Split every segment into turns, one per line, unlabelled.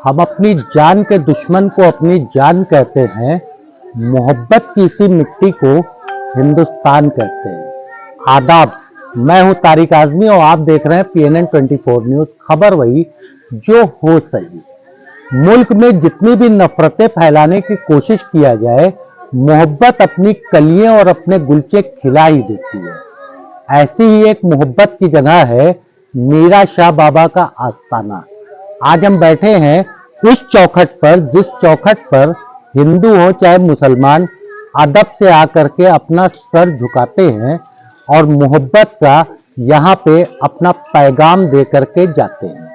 हम अपनी जान के दुश्मन को अपनी जान कहते हैं। मोहब्बत की इसी मिट्टी को हिंदुस्तान कहते हैं। आदाब, मैं हूं तारिक आजमी और आप देख रहे हैं PNN 24 न्यूज। खबर वही जो हो सही। मुल्क में जितनी भी नफरतें फैलाने की कोशिश किया जाए, मोहब्बत अपनी कलियां और अपने गुलचे खिला ही देती है। ऐसी ही एक मोहब्बत की जगह है मीरा शाह बाबा का आस्ताना। आज हम बैठे हैं उस चौखट पर जिस चौखट पर हिंदू हो चाहे मुसलमान अदब से आकर के अपना सर झुकाते हैं और मोहब्बत का यहाँ पे अपना पैगाम दे करके जाते हैं।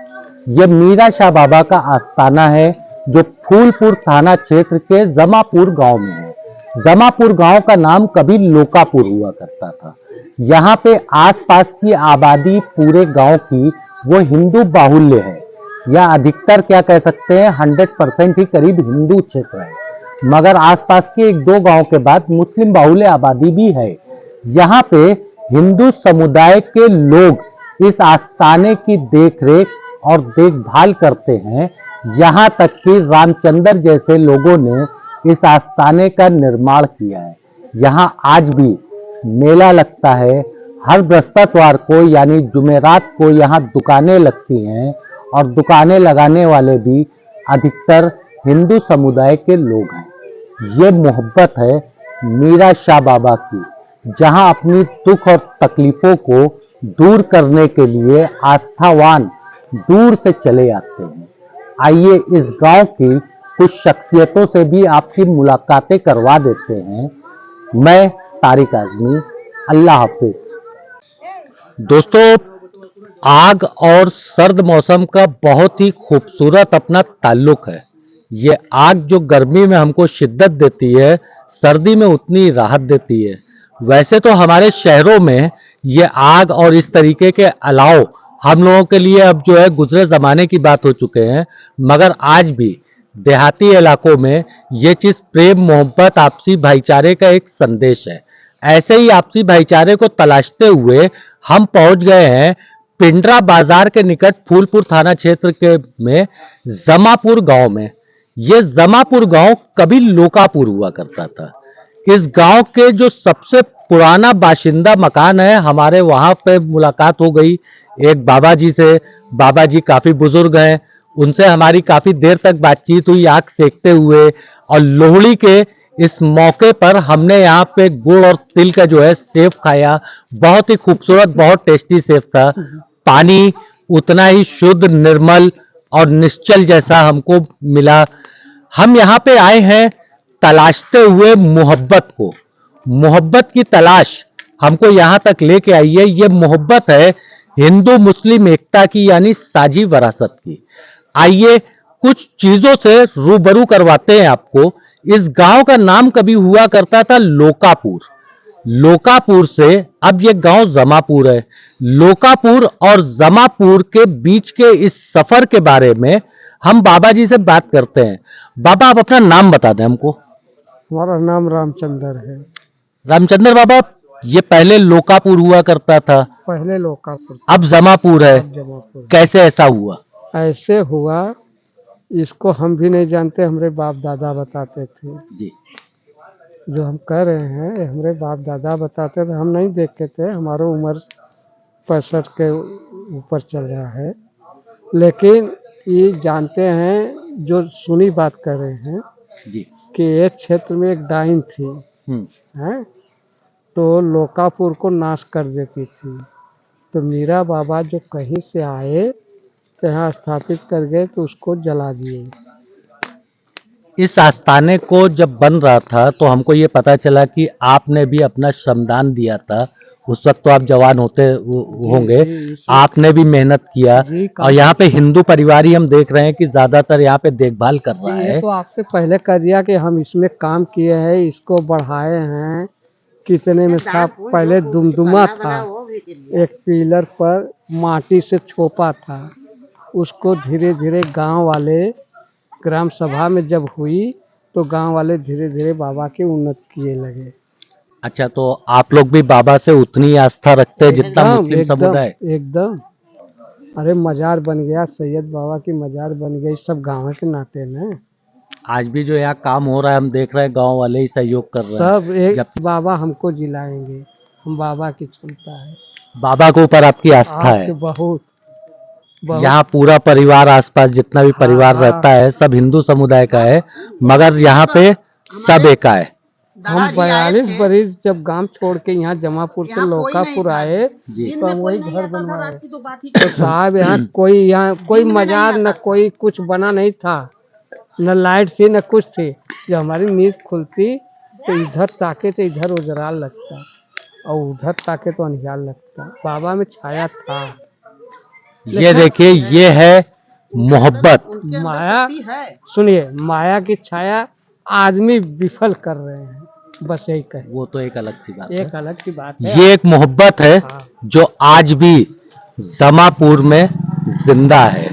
यह मीरा शाह बाबा का आस्ताना है जो फूलपुर थाना क्षेत्र के जमापुर गांव में है। जमापुर गांव का नाम कभी लोकापुर हुआ करता था। यहाँ पे आसपास की आबादी पूरे गांव की वो हिंदू बाहुल्य है, या अधिकतर क्या कह सकते हैं 100% ही करीब हिंदू क्षेत्र है। मगर आसपास के एक दो गांव के बाद मुस्लिम बाहुल्य आबादी भी है। यहाँ पे हिंदू समुदाय के लोग इस आस्थाने की देखरेख और देखभाल करते हैं। यहाँ तक कि रामचंद्र जैसे लोगों ने इस आस्थाने का निर्माण किया है। यहाँ आज भी मेला लगता है। हर बृहस्पतिवार को यानी जुमेरात को यहाँ दुकानें लगती हैं और दुकानें लगाने वाले भी अधिकतर हिंदू समुदाय के लोग हैं। ये मोहब्बत है मीरा शाह बाबा की, जहाँ अपनी दुख और तकलीफों को दूर करने के लिए आस्थावान दूर से चले आते हैं। आइए इस गांव की कुछ शख्सियतों से भी आपकी मुलाकातें करवा देते हैं। मैं तारिक आजमी, अल्लाह हाफिज। दोस्तों, आग और सर्द मौसम का बहुत ही खूबसूरत अपना ताल्लुक है। ये आग जो गर्मी में हमको शिद्दत देती है, सर्दी में उतनी राहत देती है। वैसे तो हमारे शहरों में ये आग और इस तरीके के अलाव हम लोगों के लिए अब जो है गुजरे ज़माने की बात हो चुके हैं, मगर आज भी देहाती इलाकों में ये चीज़ प्रेम, मोहब्बत, आपसी भाईचारे का एक संदेश है। ऐसे ही आपसी भाईचारे को तलाशते हुए हम पहुंच गए हैं पिंडरा बाजार के निकट फूलपुर थाना क्षेत्र के में जमापुर गांव में। ये जमापुर गांव कभी लोकापुर हुआ करता था। इस गांव के जो सबसे पुराना बाशिंदा मकान है, हमारे वहां पे मुलाकात हो गई एक बाबा जी से। बाबा जी काफी बुजुर्ग हैं, उनसे हमारी काफी देर तक बातचीत हुई आग सेकते हुए। और लोहड़ी के इस मौके पर हमने यहाँ पे गुड़ और तिल का जो है सेव खाया। बहुत ही खूबसूरत, बहुत टेस्टी सेव था। पानी उतना ही शुद्ध, निर्मल और निश्चल जैसा हमको मिला। हम यहाँ पे आए हैं तलाशते हुए मोहब्बत को। मोहब्बत की तलाश हमको यहाँ तक लेके आई है। ये मोहब्बत है हिंदू मुस्लिम एकता की, यानी साझी विरासत की। आइए कुछ चीजों से रूबरू करवाते हैं आपको। इस गांव का नाम कभी हुआ करता था लोकापुर। लोकापुर से अब ये गांव जमापुर है। लोकापुर और जमापुर के बीच के इस सफर के बारे में हम बाबा जी से बात करते हैं। बाबा, आप अपना नाम बता दें हमको।
हमारा नाम रामचंद्र है।
रामचंद्र बाबा, ये पहले लोकापुर हुआ करता था,
पहले लोकापुर,
अब जमापुर है।
जमापुर।
कैसे ऐसा हुआ?
ऐसे हुआ, इसको हम भी नहीं जानते, हमारे बाप दादा बताते थे
जी।
जो हम कह रहे हैं ये हमारे बाप दादा बताते थे, हम नहीं देखते थे। हमारा उम्र 65 के ऊपर चल रहा है, लेकिन ये जानते हैं जो सुनी बात कर रहे हैं
जी।
कि एक क्षेत्र में एक डाइन थी हैं, तो लोकापुर को नाश कर देती थी। तो मीरा बाबा जो कहीं से आए तो यहाँ स्थापित कर गए, तो उसको जला दिए।
इस आस्थाने को जब बन रहा था तो हमको ये पता चला कि आपने भी अपना श्रमदान दिया था। उस वक्त तो आप जवान होंगे। आपने भी मेहनत किया और यहाँ पे हिंदू परिवार ही हम देख रहे हैं कि ज्यादातर यहाँ पे देखभाल कर रहा है।
तो आपसे पहले कर दिया कि हम इसमें काम किए हैं, इसको बढ़ाए हैं। कितने में था, पहले दुमदुमा था, एक पिलर पर माटी से छोपा था। उसको धीरे धीरे गांव वाले, ग्राम सभा में जब हुई तो गांव वाले धीरे धीरे बाबा की उन्नत किए लगे।
अच्छा, तो आप लोग भी बाबा से उतनी आस्था रखते हैं जितना मुस्लिम समुदाय?
एकदम। अरे मजार बन गया, सैयद बाबा की मजार बन गई, सब गाँव के नाते न।
आज भी जो यहाँ काम हो रहा है हम देख रहे हैं गांव वाले ही सहयोग कर रहे हैं।
सब एक
जब
बाबा हमको जिलाएंगे, हम बाबा की क्षमता है।
बाबा के ऊपर आपकी आस्था
आपके
है।
बहुत बहुत
यहाँ पूरा परिवार, आसपास जितना भी परिवार
हाँ।
रहता है सब हिंदू समुदाय का है, मगर यहाँ पे सब एक है।
हम 42 बरिस जब गांव छोड़ के यहाँ जमापुर से लोकापुर आए
जी।
तो हम वही घर बनवाए। तो साहब यहाँ कोई मजार न कोई कुछ बना नहीं था, न लाइट थी न कुछ थी। जब हमारी नींद खुलती तो इधर ताके तो इधर उजराल लगता और उधर ताके तो अंधियार लगता। बाबा में छाया था।
ये देखिए, ये है मोहब्बत।
माया, सुनिए, माया की छाया आदमी विफल कर रहे हैं, बस यही कहे।
वो तो एक अलग सी बात है।
एक अलग की बात है।
ये एक मोहब्बत है
हाँ।
जो आज भी जमापुर में जिंदा है।